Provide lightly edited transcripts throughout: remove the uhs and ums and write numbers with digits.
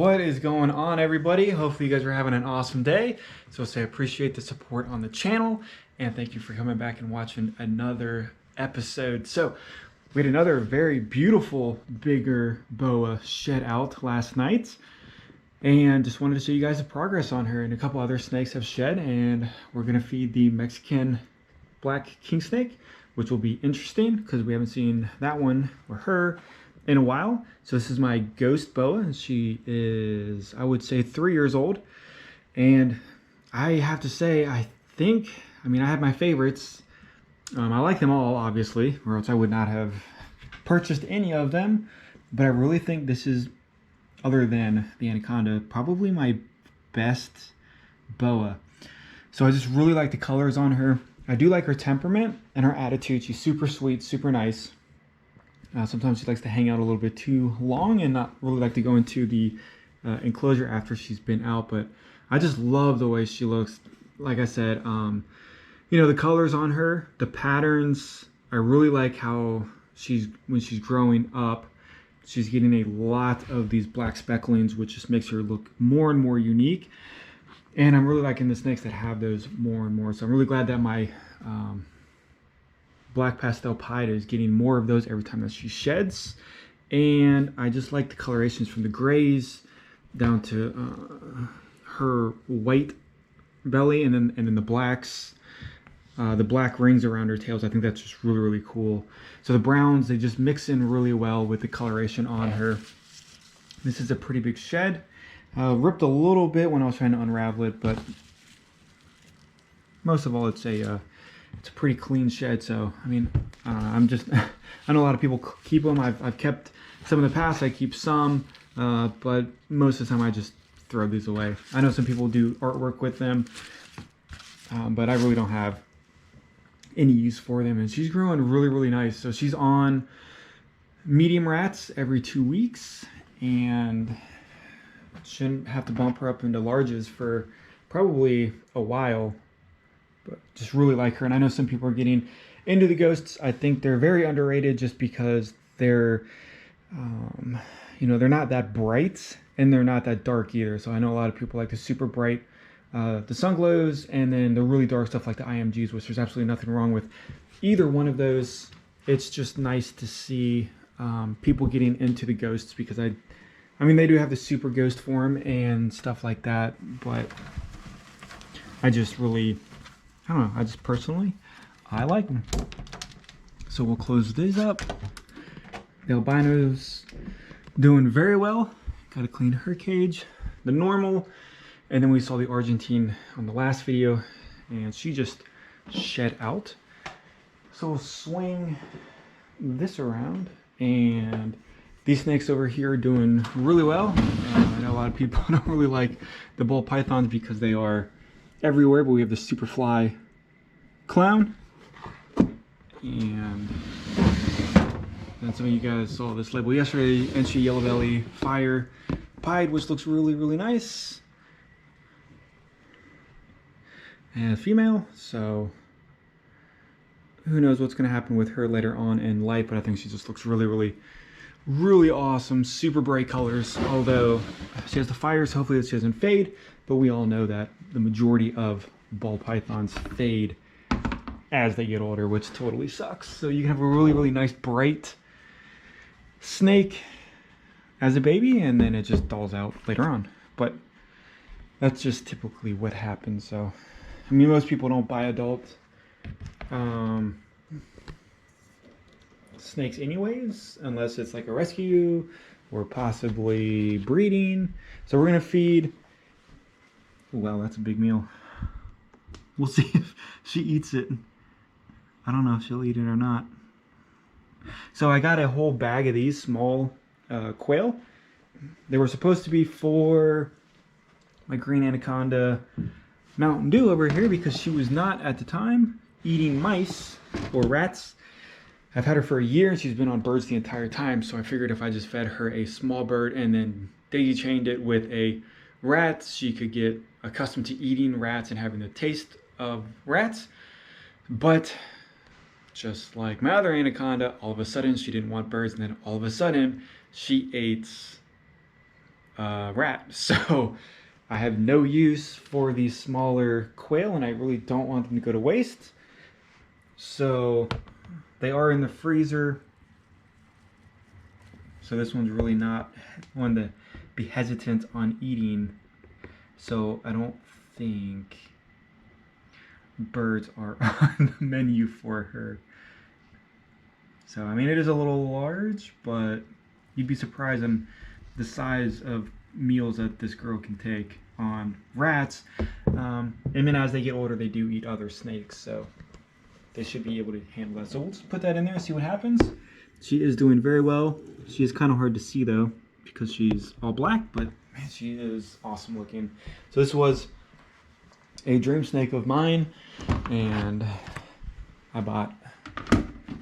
What is going on, everybody? Hopefully you guys are having an awesome day. So I appreciate the support on the channel and thank you for coming back and watching another episode. So we had another very beautiful bigger boa shed out last night and just wanted to show you guys the progress on her. And a couple other snakes have shed, and we're gonna feed the Mexican black king snake, which will be interesting because we haven't seen that one or her in a while. So this is my ghost boa, and she is, I would say, 3 years old. And I have to say, I have my favorites. I like them all, obviously, or else I would not have purchased any of them. But I really think this is, other than the anaconda, probably my best boa. So I just really like the colors on her. I do like her temperament and her attitude. She's super sweet, super nice. Sometimes she likes to hang out a little bit too long and not really like to go into the enclosure after she's been out. But I just love the way she looks. Like I said, the colors on her, the patterns. I really like how when she's growing up, she's getting a lot of these black specklings, which just makes her look more and more unique. And I'm really liking the snakes that have those more and more. So I'm really glad that my black pastel pied is getting more of those every time that she sheds. And I just like the colorations from the grays down to her white belly, and then the blacks, the black rings around her tails. I think that's just really, really cool. So the browns, they just mix in really well with the coloration on her. This is a pretty big shed. Ripped a little bit when I was trying to unravel it, but most of all, it's a pretty clean shed. So I mean, I'm just I know a lot of people keep them. I've kept some in the past. I keep some, but most of the time I just throw these away. I know some people do artwork with them, but I really don't have any use for them. And she's growing really, really nice. So she's on medium rats every 2 weeks, and shouldn't have to bump her up into larges for probably a while. But just really like her. And I know some people are getting into the ghosts. I think they're very underrated just because they're they're not that bright and they're not that dark either. So I know a lot of people like the super bright, the sun glows, and then the really dark stuff like the IMGs, which there's absolutely nothing wrong with either one of those. It's just nice to see people getting into the ghosts, because I mean, they do have the super ghost form and stuff like that, but I just really, I don't know, I just personally, I like them. So we'll close these up. The albino's doing very well. Got to clean her cage, the normal, and then we saw the Argentine on the last video, and she just shed out. So we'll swing this around, and these snakes over here are doing really well. I know a lot of people don't really like the ball pythons because they are everywhere, but we have the Superfly clown, and then some of you guys saw this label yesterday, Enchi Yellow Belly Fire Pied, which looks really, really nice, and a female. So who knows what's going to happen with her later on in life, but I think she just looks really, really, really awesome. Super bright colors, although she has the fires. Hopefully she doesn't fade, but we all know that the majority of ball pythons fade as they get older, which totally sucks. So you can have a really, really nice bright snake as a baby, and then it just dulls out later on. But that's just typically what happens. So I mean, most people don't buy adult snakes anyways, unless it's like a rescue or possibly breeding. So we're gonna feed, well, that's a big meal. We'll see if she eats it. I don't know if she'll eat it or not. So I got a whole bag of these small quail. They were supposed to be for my green anaconda Mountain Dew over here, because she was not at the time eating mice or rats. I've had her for a year and she's been on birds the entire time, so I figured if I just fed her a small bird and then daisy chained it with a rat, she could get accustomed to eating rats and having the taste of rats. But just like my other anaconda, all of a sudden she didn't want birds, and then all of a sudden she ate rat. So I have no use for these smaller quail, and I really don't want them to go to waste. So they are in the freezer. So this one's really not one to be hesitant on eating. So I don't think birds are on the menu for her. So I mean, it is a little large, but you'd be surprised on the size of meals that this girl can take on rats. And then as they get older, they do eat other snakes, so they should be able to handle that. So we'll just put that in there and see what happens. She is doing very well. She is kind of hard to see though because she's all black, but man, she is awesome looking. So this was a dream snake of mine, and I bought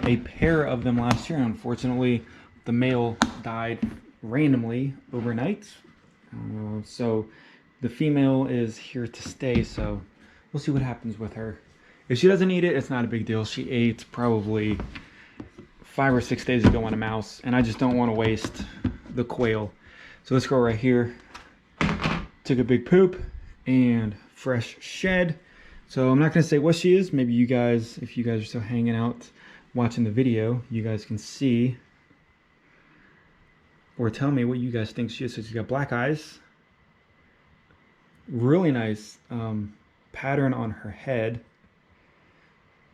a pair of them last year. Unfortunately, the male died randomly overnight. So the female is here to stay, so we'll see what happens with her. If she doesn't eat it, it's not a big deal. She ate probably 5 or 6 days ago on a mouse, and I just don't want to waste the quail. So this girl right here took a big poop and fresh shed. So I'm not going to say what she is. Maybe you guys, if you guys are still hanging out watching the video, you guys can see or tell me what you guys think she is. So she's got black eyes, really nice pattern on her head,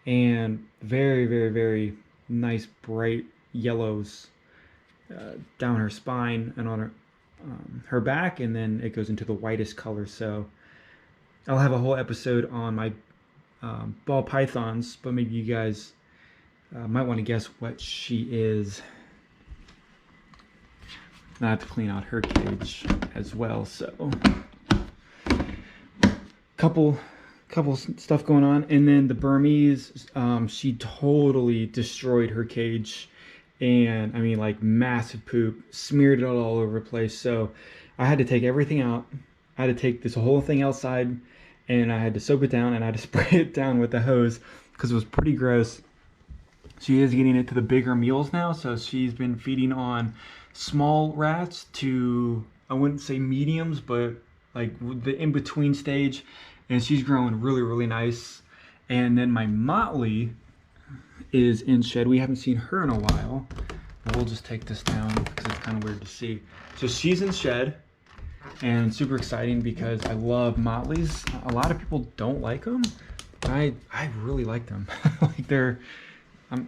and very, very, very nice bright yellows down her spine and on her back, and then it goes into the whitest color. So I'll have a whole episode on my ball pythons, but maybe you guys might want to guess what she is. I have to clean out her cage as well. So couple stuff going on. And then the Burmese, she totally destroyed her cage, and I mean, like, massive poop, smeared it all over the place. So I had to take everything out. I had to take this whole thing outside, and I had to soak it down, and I had to spray it down with the hose because it was pretty gross. She is getting into the bigger meals now, so she's been feeding on small rats to, I wouldn't say mediums, but like the in-between stage, and she's growing really, really nice. And then my Motley is in shed. We haven't seen her in a while. We'll just take this down because it's kind of weird to see. So she's in shed, and super exciting because I love Motleys. A lot of people don't like them, but I really like them. Like, they're,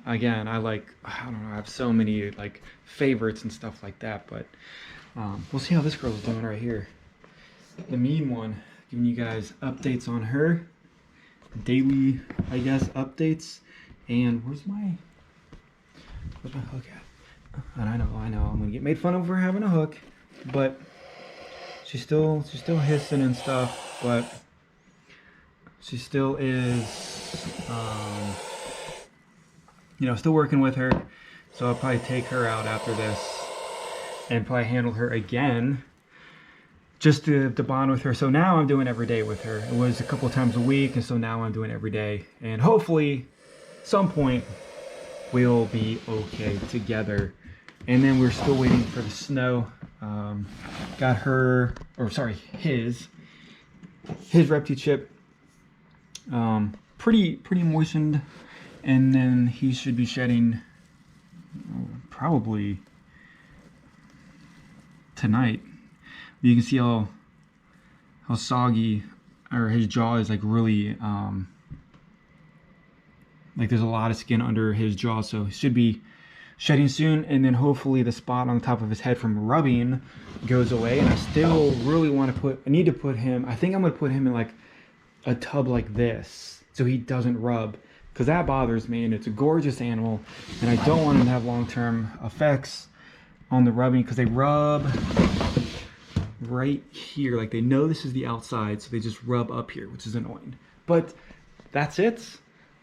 again, I don't know, I have so many like favorites and stuff like that, but we'll see how this girl's doing right here. The mean one, giving you guys updates on her, daily, I guess, updates. And where's my hook at? And I know, I'm gonna get made fun of for having a hook, but she's still hissing and stuff, but she still is, you know, still working with her. So I'll probably take her out after this and probably handle her again just to bond with her. So now I'm doing every day with her. It was a couple times a week, and so now I'm doing every day. And hopefully some point we'll be okay together. And then we're still waiting for the snow. Got her, or sorry, his Reptile chip pretty moistened, and then he should be shedding probably tonight. You can see how soggy, or his jaw is, like, really like there's a lot of skin under his jaw, so he should be shedding soon. And then hopefully the spot on the top of his head from rubbing goes away. And I still really want to I need to put him, I think I'm going to put him in like a tub like this so he doesn't rub, because that bothers me, and it's a gorgeous animal, and I don't want him to have long-term effects on the rubbing, because they rub right here, like they know this is the outside, so they just rub up here, which is annoying. But that's it.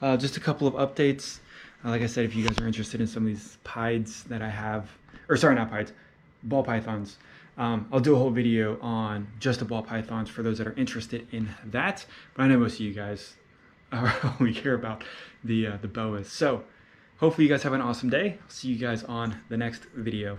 Just a couple of updates. Like I said, if you guys are interested in some of these pieds that I have, or sorry, not pieds, ball pythons, I'll do a whole video on just the ball pythons for those that are interested in that. But I know most of you guys only care about the boas. So hopefully you guys have an awesome day. I'll see you guys on the next video.